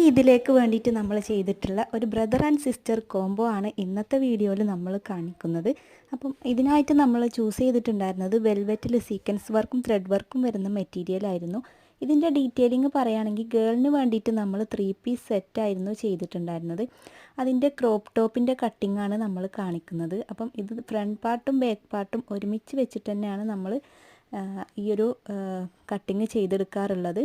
ഇതിലേക്ക് വേണ്ടിയിട്ട് നമ്മൾ ചെയ്തിട്ടുള്ള ഒരു ബ്രദർ ആൻഡ് സിസ്റ്റർ കോംബോ ആണ് ഇന്നത്തെ വീഡിയോയിൽ നമ്മൾ കാണിക്കുന്നത്. അപ്പം ഇതിനായിട്ട് നമ്മൾ ചൂസ് ചെയ്തിട്ടുണ്ടായിരുന്നത് വെൽവെറ്റിൽ സീക്വൻസ് വർക്കും ത്രെഡ് വർക്കും വരുന്ന മെറ്റീരിയൽ ആയിരുന്നു. ഇതിൻ്റെ ഡീറ്റെയിലിംഗ് പറയുകയാണെങ്കിൽ ഗേളിന് വേണ്ടിയിട്ട് നമ്മൾ 3 പീസ് സെറ്റായിരുന്നു ചെയ്തിട്ടുണ്ടായിരുന്നത്. അതിൻ്റെ ക്രോപ്പ് ടോപ്പിൻ്റെ കട്ടിംഗ് ആണ് നമ്മൾ കാണിക്കുന്നത്. അപ്പം ഇത് ഫ്രണ്ട് പാർട്ടും ബാക്ക് പാർട്ടും ഒരുമിച്ച് വെച്ചിട്ട് തന്നെയാണ് നമ്മൾ ഈ ഒരു കട്ടിങ് ചെയ്തെടുക്കാറുള്ളത്.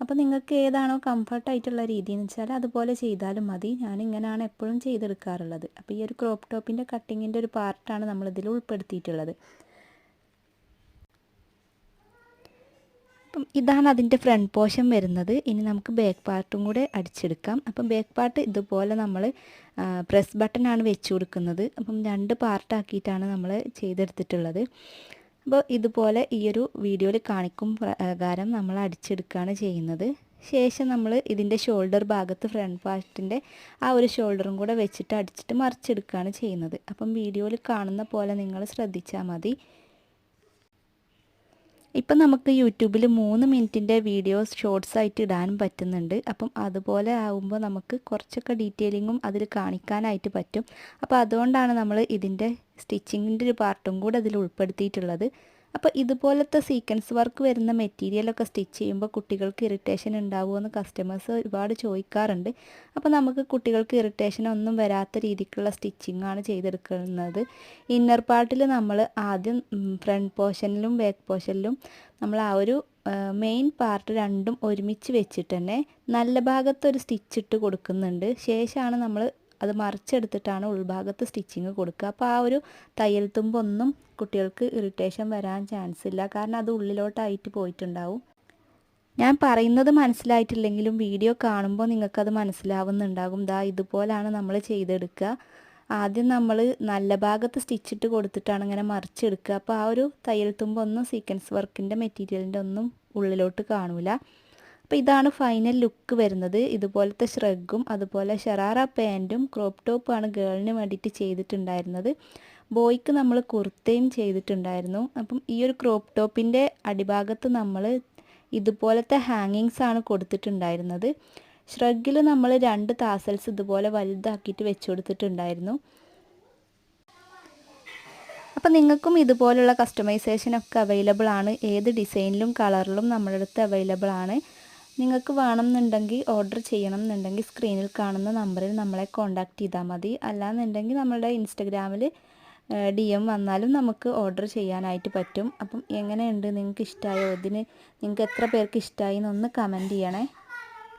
അപ്പോൾ നിങ്ങൾക്ക് ഏതാണോ കംഫർട്ടായിട്ടുള്ള രീതി എന്ന് വെച്ചാൽ അതുപോലെ ചെയ്താലും മതി. ഞാനിങ്ങനെയാണ് എപ്പോഴും ചെയ്തെടുക്കാറുള്ളത്. അപ്പോൾ ഈ ഒരു ക്രോപ്പ് ടോപ്പിൻ്റെ കട്ടിങ്ങിൻ്റെ ഒരു പാർട്ടാണ് നമ്മളിതിൽ ഉൾപ്പെടുത്തിയിട്ടുള്ളത്. അപ്പം ഇതാണ് അതിൻ്റെ ഫ്രണ്ട് പോർഷൻ വരുന്നത്. ഇനി നമുക്ക് ബാക്ക് പാർട്ടും കൂടെ അടിച്ചെടുക്കാം. അപ്പം ബാക്ക് പാർട്ട് ഇതുപോലെ നമ്മൾ പ്രസ് ബട്ടനാണ് വെച്ച് കൊടുക്കുന്നത്. അപ്പം 2 പാർട്ടാക്കിയിട്ടാണ് നമ്മൾ ചെയ്തെടുത്തിട്ടുള്ളത്. അപ്പോൾ ഇതുപോലെ ഈ ഒരു വീഡിയോയിൽ കാണിക്കും പ്രകാരം നമ്മൾ അടിച്ചെടുക്കുകയാണ് ചെയ്യുന്നത്. ശേഷം നമ്മൾ ഇതിൻ്റെ ഷോൾഡർ ഭാഗത്ത് ഫ്രണ്ട് പാർട്ടിൻ്റെ ആ ഒരു ഷോൾഡറും കൂടെ വെച്ചിട്ട് അടിച്ചിട്ട് മറിച്ചെടുക്കുകയാണ് ചെയ്യുന്നത്. അപ്പം വീഡിയോയിൽ കാണുന്ന പോലെ നിങ്ങൾ ശ്രദ്ധിച്ചാൽ മതി. ഇപ്പം നമുക്ക് യൂട്യൂബിൽ 3 മിനിറ്റിൻ്റെ വീഡിയോസ് ഷോർട്സ് ആയിട്ട് ഇടാനും പറ്റുന്നുണ്ട്. അപ്പം അതുപോലെ ആകുമ്പോൾ നമുക്ക് കുറച്ചൊക്കെ ഡീറ്റെയിലിങ്ങും അതിൽ കാണിക്കാനായിട്ട് പറ്റും. അപ്പോൾ അതുകൊണ്ടാണ് നമ്മൾ ഇതിൻ്റെ സ്റ്റിച്ചിങ്ങിൻ്റെ ഒരു പാർട്ടും കൂടെ അതിൽ ഉൾപ്പെടുത്തിയിട്ടുള്ളത്. അപ്പോൾ ഇതുപോലത്തെ സീക്വൻസ് വർക്ക് വരുന്ന മെറ്റീരിയലൊക്കെ സ്റ്റിച്ച് ചെയ്യുമ്പോൾ കുട്ടികൾക്ക് ഇറിറ്റേഷൻ ഉണ്ടാവുമെന്ന് കസ്റ്റമേഴ്സ് ഒരുപാട് ചോദിക്കാറുണ്ട്. അപ്പോൾ നമുക്ക് കുട്ടികൾക്ക് ഇറിറ്റേഷൻ ഒന്നും വരാത്ത രീതിക്കുള്ള സ്റ്റിച്ചിങ് ആണ് ചെയ്തെടുക്കുന്നത്. ഇന്നർ പാർട്ടിൽ നമ്മൾ ആദ്യം ഫ്രണ്ട് പോർഷനിലും ബാക്ക് പോർഷനിലും നമ്മൾ ആ ഒരു മെയിൻ പാർട്ട് രണ്ടും ഒരുമിച്ച് വെച്ചിട്ട് തന്നെ നല്ല ഭാഗത്തൊരു സ്റ്റിച്ച് ഇട്ട് കൊടുക്കുന്നുണ്ട്. ശേഷമാണ് നമ്മൾ അത് മറിച്ചെടുത്തിട്ടാണ് ഉൾഭാഗത്ത് സ്റ്റിച്ചിങ് കൊടുക്കുക. അപ്പോൾ ആ ഒരു തയ്യൽ തുമ്പൊന്നും കുട്ടികൾക്ക് ഇറിറ്റേഷൻ വരാൻ ചാൻസ് ഇല്ല. കാരണം അത് ഉള്ളിലോട്ടായിട്ട് പോയിട്ടുണ്ടാവും. ഞാൻ പറയുന്നത് മനസ്സിലായിട്ടില്ലെങ്കിലും വീഡിയോ കാണുമ്പോൾ നിങ്ങൾക്കത് മനസ്സിലാവുന്നുണ്ടാകും. ഇതുപോലാണ് നമ്മൾ ചെയ്തെടുക്കുക. ആദ്യം നമ്മൾ നല്ല ഭാഗത്ത് സ്റ്റിച്ചിട്ട് കൊടുത്തിട്ടാണ് ഇങ്ങനെ മറിച്ചെടുക്കുക. അപ്പോൾ ആ ഒരു തയ്യൽ തുമ്പൊന്നും സീക്വൻസ് വർക്കിൻ്റെ മെറ്റീരിയലിൻ്റെ ഒന്നും ഉള്ളിലോട്ട് കാണൂല. അപ്പോൾ ഇതാണ് ഫൈനൽ ലുക്ക് വരുന്നത്. ഇതുപോലത്തെ ഷ്രഗും അതുപോലെ ഷറാറ പാൻറ്റും ക്രോപ്പ് ടോപ്പാണ് ഗേളിന് വേണ്ടിയിട്ട് ചെയ്തിട്ടുണ്ടായിരുന്നത്. ബോയ്ക്ക് നമ്മൾ കുർത്തയും ചെയ്തിട്ടുണ്ടായിരുന്നു. അപ്പം ഈ ഒരു ക്രോപ്പ് ടോപ്പിൻ്റെ അടിഭാഗത്ത് നമ്മൾ ഇതുപോലത്തെ ഹാങ്ങിങ്സ് ആണ് കൊടുത്തിട്ടുണ്ടായിരുന്നത്. ഷ്രഗിൽ നമ്മൾ 2 താസൽസ് ഇതുപോലെ വലുതാക്കിയിട്ട് വെച്ച് കൊടുത്തിട്ടുണ്ടായിരുന്നു. അപ്പം നിങ്ങൾക്കും ഇതുപോലുള്ള കസ്റ്റമൈസേഷനൊക്കെ അവൈലബിൾ ആണ്. ഏത് ഡിസൈനിലും കളറിലും നമ്മുടെ അടുത്ത് അവൈലബിൾ ആണ്. നിങ്ങൾക്ക് വേണമെന്നുണ്ടെങ്കിൽ ഓർഡർ ചെയ്യണം എന്നുണ്ടെങ്കിൽ സ്ക്രീനിൽ കാണുന്ന നമ്പറിൽ നമ്മളെ കോൺടാക്റ്റ് ചെയ്താൽ മതി. അല്ലാന്നുണ്ടെങ്കിൽ നമ്മളുടെ ഇൻസ്റ്റഗ്രാമിൽ DM വന്നാലും നമുക്ക് ഓർഡർ ചെയ്യാനായിട്ട് പറ്റും. അപ്പം എങ്ങനെയുണ്ട്, നിങ്ങൾക്ക് ഇഷ്ടമായോ, ഇതിന് നിങ്ങൾക്ക് എത്ര പേർക്ക് ഇഷ്ടമായി എന്നൊന്ന് കമൻറ്റ് ചെയ്യണേ.